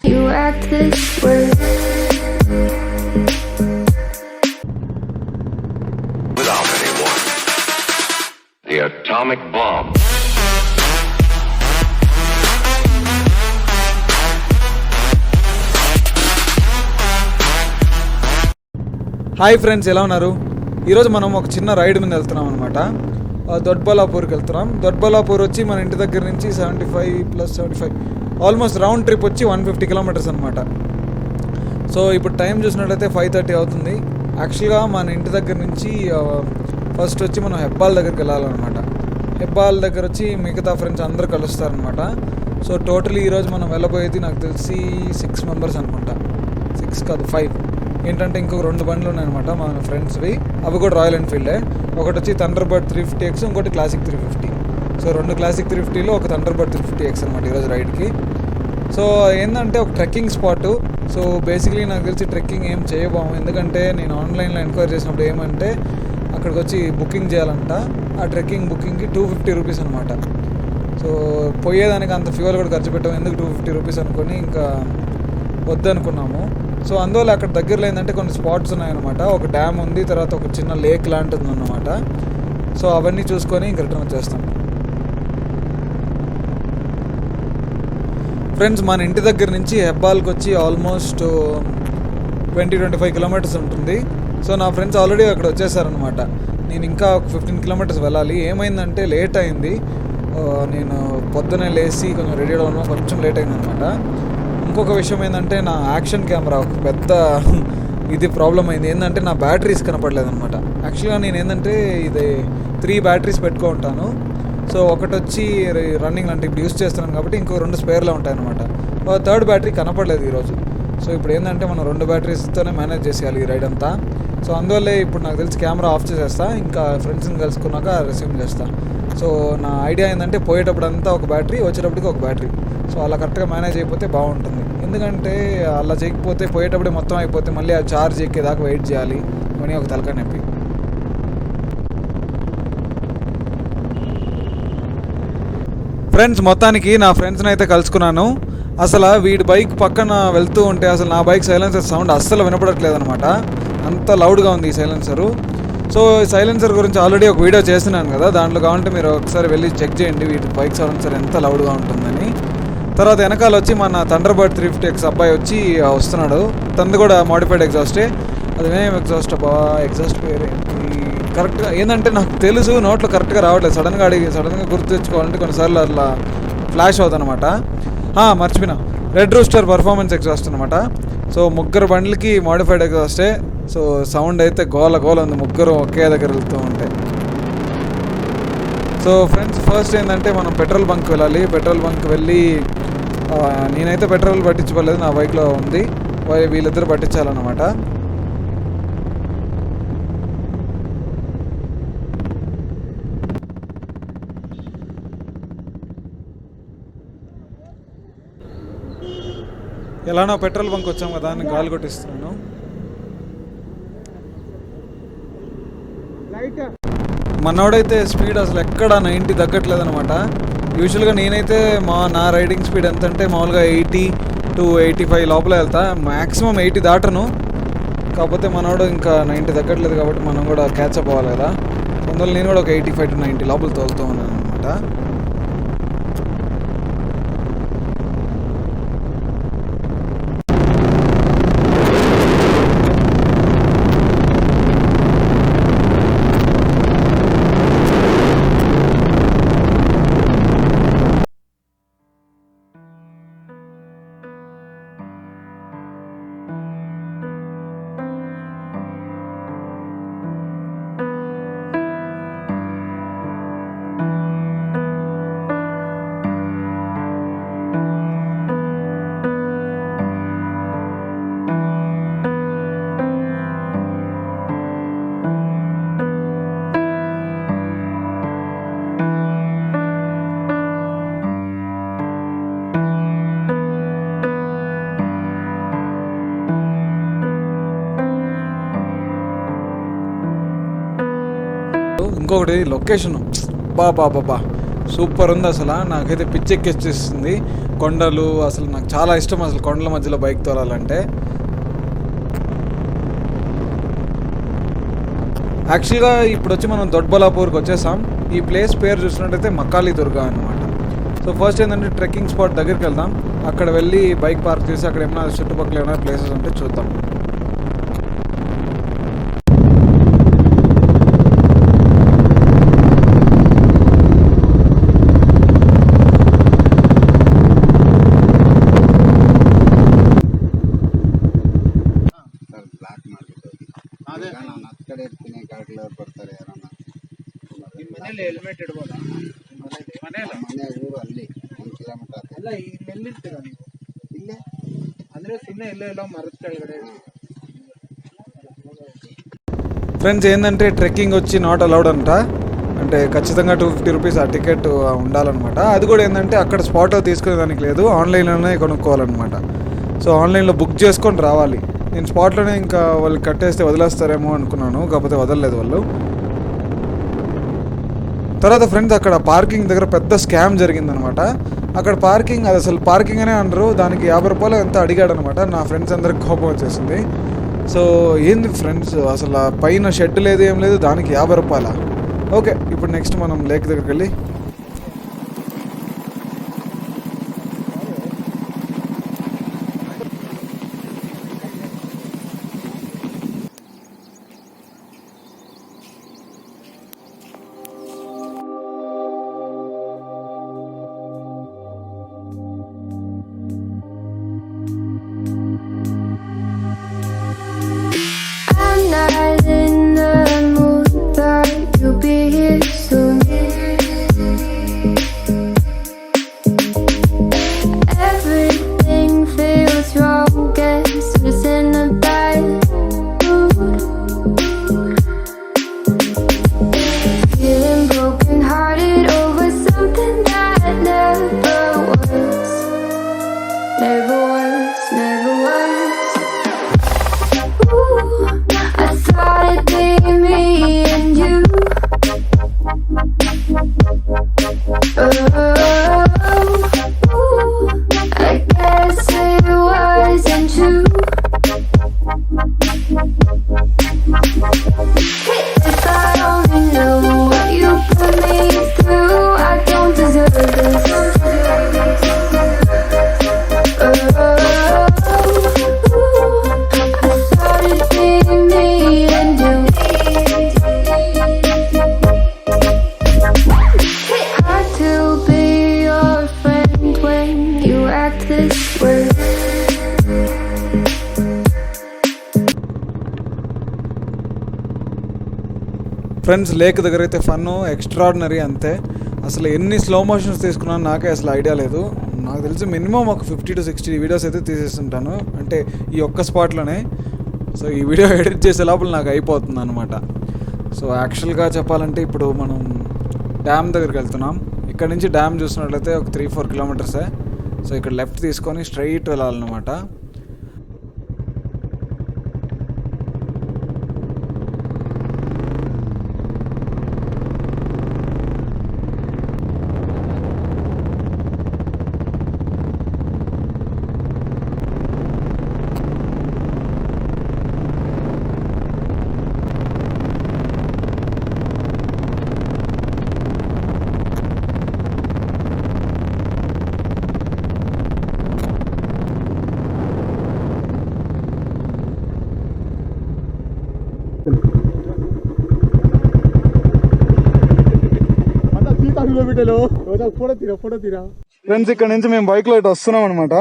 You act this way. Without anyone. The atomic bomb. Hi friends, ఎలా ఉన్నారు? ఈరోజు మనం ఒక చిన్న రైడ్ మీద వెళ్తున్నాం అనమాట. దొడ్బలాపూర్కి వెళ్తున్నాం. దొడ్బలాపూర్ వచ్చి మన ఇంటి దగ్గర నుంచి 75 ఆల్మోస్ట్ రౌండ్ ట్రిప్ వచ్చి 150 కిలోమీటర్స్ అనమాట. సో ఇప్పుడు టైం చూసినట్లయితే 5:30 అవుతుంది. యాక్చువల్గా మన ఇంటి దగ్గర నుంచి ఫస్ట్ వచ్చి మనం హెబ్బాల్ దగ్గరికి వెళ్ళాలన్నమాట. హెబ్బాల్ దగ్గర వచ్చి మిగతా ఫ్రెండ్స్ అందరూ కలుస్తారనమాట. సో టోటలీ ఈరోజు మనం వెళ్ళబోయేది నాకు తెలిసి 6 మెంబర్స్ అనుకుంటా. 6 కాదు 5. ఏంటంటే ఇంకొక 2 బండ్లు ఉన్నాయన్నమాట మా ఫ్రెండ్స్వి. అవి కూడా రాయల్ ఎన్ఫీల్డే. ఒకటి వచ్చి థండర్బర్డ్ 350X, ఇంకోటి క్లాసిక్ 350. సో 2 క్లాసిక్ 350లో ఒక థండర్బర్డ్ 350X అనమాట ఈరోజు రైడ్కి. సో ఏంటంటే ఒక ట్రెక్కింగ్ స్పాటు. సో బేసిక్లీ నాకు తెలిసి ట్రెక్కింగ్ ఏం చేయబోము, ఎందుకంటే నేను ఆన్లైన్లో ఎంక్వైరీ చేసినప్పుడు ఏమంటే అక్కడికి వచ్చి బుకింగ్ చేయాలంట. ఆ ట్రెక్కింగ్ బుకింగ్కి 250 రూపీస్ అనమాట. సో పోయేదానికి అంత ఫ్యూయల్ కూడా ఖర్చు పెట్టాము, ఎందుకు 250 రూపీస్ అనుకొని ఇంకా వద్దనుకున్నాము. సో అందువల్ల అక్కడ దగ్గరలో ఏంటంటే కొన్ని స్పాట్స్ ఉన్నాయన్నమాట. ఒక డ్యామ్ ఉంది, తర్వాత ఒక చిన్న లేక్ లాంటిది అన్నమాట. సో అవన్నీ చూసుకొని ఇంక రిటర్న్ వచ్చేస్తాం. ఫ్రెండ్స్, మన ఇంటి దగ్గర నుంచి హెబ్బాల్కి వచ్చి ఆల్మోస్ట్ 20-25 కిలోమీటర్స్ ఉంటుంది. సో నా ఫ్రెండ్స్ ఆల్రెడీ అక్కడ వచ్చేసారనమాట. నేను ఇంకా ఒక 15 కిలోమీటర్స్ వెళ్ళాలి. ఏమైందంటే లేట్ అయింది. నేను పొద్దునే లేచి కొంచెం రెడీ అవ్వడం కొంచెం లేట్ అయిందనమాట. ఇంకొక విషయం ఏంటంటే నా యాక్షన్ కెమెరా ఒక పెద్ద ఇది ప్రాబ్లం అయింది. ఏంటంటే నా బ్యాటరీస్ కనపడలేదు అనమాట. యాక్చువల్గా నేను ఏంటంటే ఇది 3 బ్యాటరీస్ పెట్టుకుంటాను. సో ఒకటి వచ్చి రన్నింగ్ అంటే ఇప్పుడు యూస్ చేస్తున్నాను కాబట్టి ఇంకో 2 స్పేర్లో ఉంటాయన్నమాట. థర్డ్ బ్యాటరీ కనపడలేదు ఈరోజు. సో ఇప్పుడు ఏంటంటే మనం 2 బ్యాటరీస్తోనే మేనేజ్ చేసేయాలి ఈ రైడ్ అంతా. సో అందువల్లే ఇప్పుడు నాకు తెలిసి కెమెరా ఆఫ్ చేసేస్తా, ఇంకా ఫ్రెండ్స్ని కలుసుకున్నాక రిసీవ్ చేస్తా. సో నా ఐడియా ఏంటంటే పోయేటప్పుడు అంతా ఒక బ్యాటరీ, వచ్చేటప్పటికి ఒక బ్యాటరీ. సో అలా కరెక్ట్గా మేనేజ్ అయిపోతే బాగుంటుంది. ఎందుకంటే అలా చేయకపోతే పోయేటప్పుడే మొత్తం అయిపోతే మళ్ళీ ఆ ఛార్జ్ ఎక్కేదాకా వెయిట్ చేయాలి అని ఒక తలకాయ నొప్పి. ఫ్రెండ్స్, మొత్తానికి నా ఫ్రెండ్స్ని అయితే కలుసుకున్నాను. అసలు వీడి బైక్ పక్కన వెళ్తూ ఉంటే అసలు నా బైక్ సైలెన్సర్ సౌండ్ అస్సలు వినపడట్లేదు అనమాట. అంత లౌడ్గా ఉంది ఈ సైలెన్సరు. సో సైలెన్సర్ గురించి ఆల్రెడీ ఒక వీడియో చేస్తున్నాను కదా, దాంట్లో కావాలంటే మీరు ఒకసారి వెళ్ళి చెక్ చేయండి వీటి బైక్ సైలెన్సర్ ఎంత లౌడ్గా ఉంటుందని. తర్వాత వెనకాల వచ్చి మన థండర్బర్డ్ 350X అబ్బాయి వచ్చి వస్తున్నాడు. తనది కూడా మోడిఫైడ్ ఎగ్జాస్టే. అది ఏం ఎగ్జాస్ట్ అబ్బా, ఎగ్జాస్ట్ పేరు కరెక్ట్గా ఏంటంటే నాకు తెలుసు, నోట్లో కరెక్ట్గా రావట్లేదు. సడన్గా గుర్తు తెచ్చుకోవాలంటే కొన్నిసార్లు అట్లా ఫ్లాష్ అవుతుంది అనమాట. మర్చిపోయినా, రెడ్ రూస్టర్ పర్ఫార్మెన్స్ ఎగ్జాస్ట్ అనమాట. సో 3 బండ్లకి మోడిఫైడ్ ఎగ్జాస్టే. సో సౌండ్ అయితే గోల ఉంది, 3 ఒకే దగ్గర వెళ్తూ ఉంటాయి. సో ఫ్రెండ్స్, ఫస్ట్ ఏంటంటే మనం పెట్రోల్ బంక్ వెళ్ళాలి. పెట్రోల్ బంక్ వెళ్ళి నేనైతే పెట్రోల్ పట్టించుకోలేదు, నా బైక్లో ఉంది. వీళ్ళిద్దరు పట్టించాలన్నమాట. ఎలానో పెట్రోల్ బంక్ వచ్చాం కదా అని గాలి కొట్టిస్తున్నాను. మనోడైతే స్పీడ్ అసలు ఎక్కడ 90 తగ్గట్లేదు అనమాట. యూజువల్గా నేనైతే నా రైడింగ్ స్పీడ్ ఎంత అంటే మామూలుగా 80 to 85 లోపల వెళ్తా, మ్యాక్సిమం 80 దాటను. కాకపోతే మనోడు ఇంకా 90 తగ్గట్లేదు కాబట్టి మనం కూడా క్యాచ్అప్ అవ్వాలి కదా. అందువల్ల నేను కూడా ఒక 85 to 90 లోపల తోలుతూ ఉన్నాను అనమాట. ఇంకొకటి లొకేషన్ బాబా సూపర్ ఉంది అసలు. నాకైతే పిచ్చెక్కిచ్చేస్తుంది కొండలు. అసలు నాకు చాలా ఇష్టం అసలు కొండల మధ్యలో బైక్ తోలాలంటే. యాక్చువల్గా ఇప్పుడు వచ్చి మనం దొడ్బలాపూర్కి వచ్చేసాం. ఈ ప్లేస్ పేరు చూసినట్టయితే మకాలి దుర్గా అనమాట. సో ఫస్ట్ ఏంటంటే ట్రెక్కింగ్ స్పాట్ దగ్గరికి వెళ్దాం. అక్కడ వెళ్ళి బైక్ పార్క్ చేసి అక్కడ ఏమైనా చుట్టుపక్కల ఏమైనా ప్లేసెస్ ఉంటే చూద్దాం. ಹೆಲ್ಮೆಟ್ ಇಡ್ಬೋದಾ? ಮನೆ ಊರು ಅಲ್ಲಿ 1 ಕಿಲೋಮೀಟರ್ ಅಲ್ಲ. ಇಲ್ಲಿ ಎಲ್ಲಿರ್ತೀರಾ ನೀವು? ಇಲ್ಲೇ ಅಂದ್ರೆ ಸುಮ್ಮನೆ ಎಲ್ಲ ಮರದ ಕೆಳಗಡೆ. ఫ్రెండ్స్ ఏంటంటే ట్రెక్కింగ్ వచ్చి నాట్ అలౌడ్ అంట. అంటే ఖచ్చితంగా 250 రూపీస్ ఆ టికెట్ ఉండాలన్నమాట. అది కూడా ఏంటంటే అక్కడ స్పాట్లో తీసుకునేదానికి లేదు, ఆన్లైన్లోనే కొనుక్కోవాలన్నమాట. సో ఆన్లైన్లో బుక్ చేసుకొని రావాలి. నేను స్పాట్లోనే ఇంకా వాళ్ళు కట్టేస్తే వదిలేస్తారేమో అనుకున్నాను, కాకపోతే వదలలేదు వాళ్ళు. తర్వాత ఫ్రెండ్స్ అక్కడ పార్కింగ్ దగ్గర పెద్ద స్కామ్ జరిగిందనమాట. అక్కడ పార్కింగ్, అది అసలు పార్కింగ్ అనే అనరు, దానికి 50 రూపాయలు ఎంత అడిగాడు అనమాట. నా ఫ్రెండ్స్ అందరికి కోపం వచ్చేసింది. సో ఏంది ఫ్రెండ్స్, అసలు పైన షెడ్ లేదు, ఏం లేదు, దానికి 50 రూపాయల. ఓకే, ఇప్పుడు నెక్స్ట్ మనం లేక్ దగ్గరికి వెళ్ళి I'm not in the mood, but you'll be here soon. Everything feels wrong, guess it's in a bad mood. Feeling broken hearted over something that never was. Never was, never was. Ooh, I thought it'd be me and you. Oh, ooh, I guess it wasn't true. If I only knew what you put me through, I don't deserve this. Friends lake దగ్గర అయితే fun extraordinary అంతే. అసలు ఎన్ని slow motions తీసుకున్నాను నాకే అసలు idea లేదు. నాకు తెలిసి మినిమం ఒక 50 to 60 వీడియోస్ అయితే తీసేస్తుంటాను, అంటే ఈ ఒక్క స్పాట్లోనే. సో ఈ వీడియో ఎడిట్ చేసే లోపల నాకు అయిపోతుంది అనమాట. సో యాక్చువల్గా చెప్పాలంటే ఇప్పుడు మనం డ్యామ్ దగ్గరికి వెళ్తున్నాం. ఇక్కడ నుంచి డ్యామ్ చూసినట్లయితే ఒక 3-4 కిలోమీటర్సే. సో ఇక్కడ లెఫ్ట్ తీసుకొని స్ట్రైట్ వెళ్ళాలన్నమాట. ఫ్రెండ్స్ ఇక్కడ నుంచి మేము బైక్ లో ఇటు వస్తున్నాం అనమాట.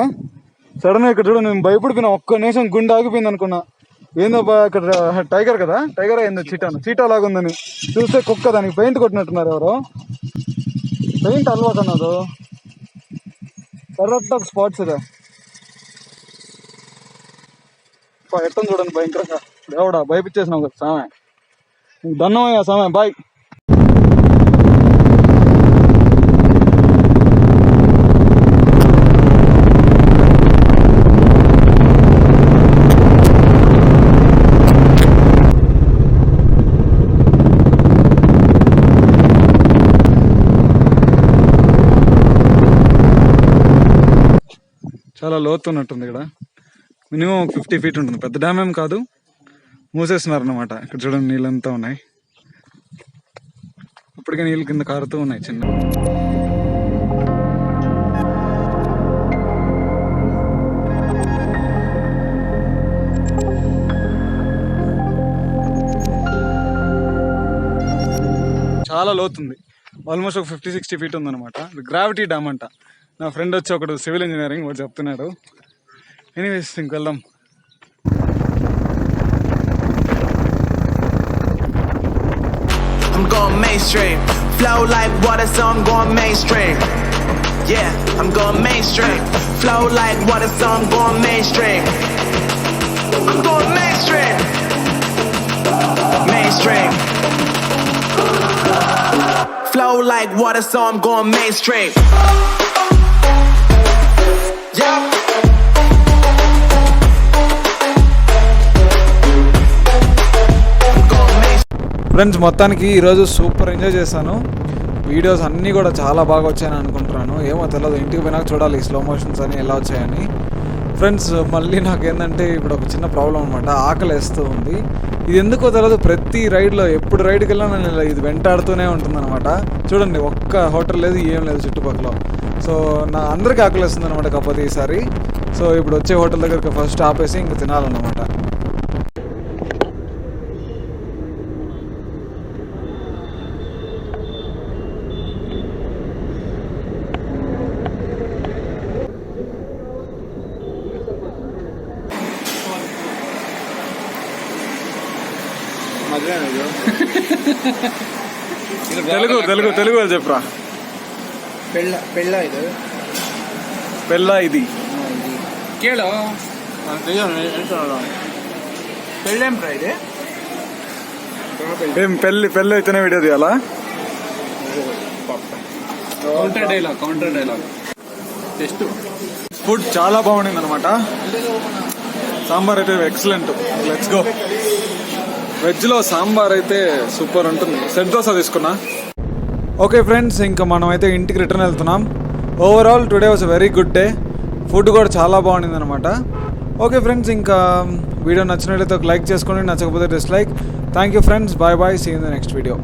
సడన్ గా ఇక్కడ చూడ మేము భయపడిపోయినా, ఒక్క నిమిషం గుండె ఆగిపోయింది అనుకున్నా. ఏందో ఇక్కడ టైగర్ కదా, టైగర్ ఏందో చీటా లాగా ఉందని చూస్తే కుక్క, దానికి పెయింట్ కొట్టినట్టున్నారు ఎవరో. పెయింట్ అలవాటు అన్నది కరెక్ట్ ఒక స్పాట్స్ ఇదే ఎట్టని చూడండి భయంకరంగా. దేవుడా భయపించేసినావు కదా సామె, దన్నమయ్యా సామె. బాయ్. చాలా లోతు ఉన్నట్టుంది ఇక్కడ. మినిమం 50 feet ఉంటుంది. పెద్ద డ్యామ్ ఏం కాదు, మూసేస్తున్నారు అనమాట. ఇక్కడ చూడండి నీళ్ళంతా ఉన్నాయి. ఇప్పటికే నీళ్ళు కింద కారుతూ ఉన్నాయి చిన్న. చాలా లోతుంది, ఆల్మోస్ట్ ఒక 50-60 feet ఉందన్నమాట. గ్రావిటీ డ్యామ్ అంట. నా ఫ్రెండ్ వచ్చి ఒకడు సివిల్ ఇంజనీరింగ్ వాడు చెప్తున్నాడు. Anyways ఇంకెళ్దాం. I'm going mainstream. Flow like water, so I'm going mainstream. Yeah, I'm going mainstream. Flow like water, so I'm going mainstream. I'm going mainstream. Mainstream. Flow like water, so I'm going mainstream. Yeah. Friends మొత్తానికి ఈరోజు super enjoy చేశాను. Videos అన్నీ కూడా చాలా బాగా వచ్చాయని అనుకుంటున్నాను. ఏమో తెలియదు, ఇంటికి పోయినాక చూడాలి స్లో మోషన్స్ అని ఎలా వచ్చాయని. ఫ్రెండ్స్ మళ్ళీ నాకేంటంటే ఇప్పుడు ఒక చిన్న ప్రాబ్లం అనమాట, ఆకలి వేస్తూ ఉంది. ఇది ఎందుకో తెలియదు, ప్రతి రైడ్లో ఎప్పుడు రైడ్కి వెళ్ళినా నేను ఇది వెంటాడుతూనే ఉంటుంది అనమాట. చూడండి ఒక్క హోటల్ లేదు, ఏం లేదు చుట్టుపక్కల. సో నా అందరికీ ఆకలి వేస్తుంది అనమాట కాకపోతే ఈసారి. సో ఇప్పుడు వచ్చే హోటల్ దగ్గరికి ఫస్ట్ ఆపేసి ఇంక తినాలన్నమాట. తెలుగు తెలుగు తెలుగు వాళ్ళు చెప్పురా. పెళ్ళ ఇది పెళ్ళ ఇది కేళో పెళ్ళేం రా ఇది. ఏం పెళ్ళి పెళ్ళి అయితేనే వీడియో తీయాలా? Counter dialogue test. ఫుడ్ చాలా బాగుండింది అనమాట. సాంబార్ అయితే ఎక్సలెంట్. Let's go. వెజ్లో సాంబార్ అయితే సూపర్ ఉంటుంది. సెట్ దోశ తీసుకున్నా. ఓకే ఫ్రెండ్స్, ఇంకా మనం అయితే ఇంటికి రిటర్న్ వెళ్తున్నాం. Overall today was a very good day. Food కూడా చాలా బాగుండింది అనమాట. ఓకే ఫ్రెండ్స్, ఇంకా వీడియో నచ్చినట్లయితే ఒక లైక్ చేసుకోండి, నచ్చకపోతే dislike. Thank you friends, bye bye, see in the next video.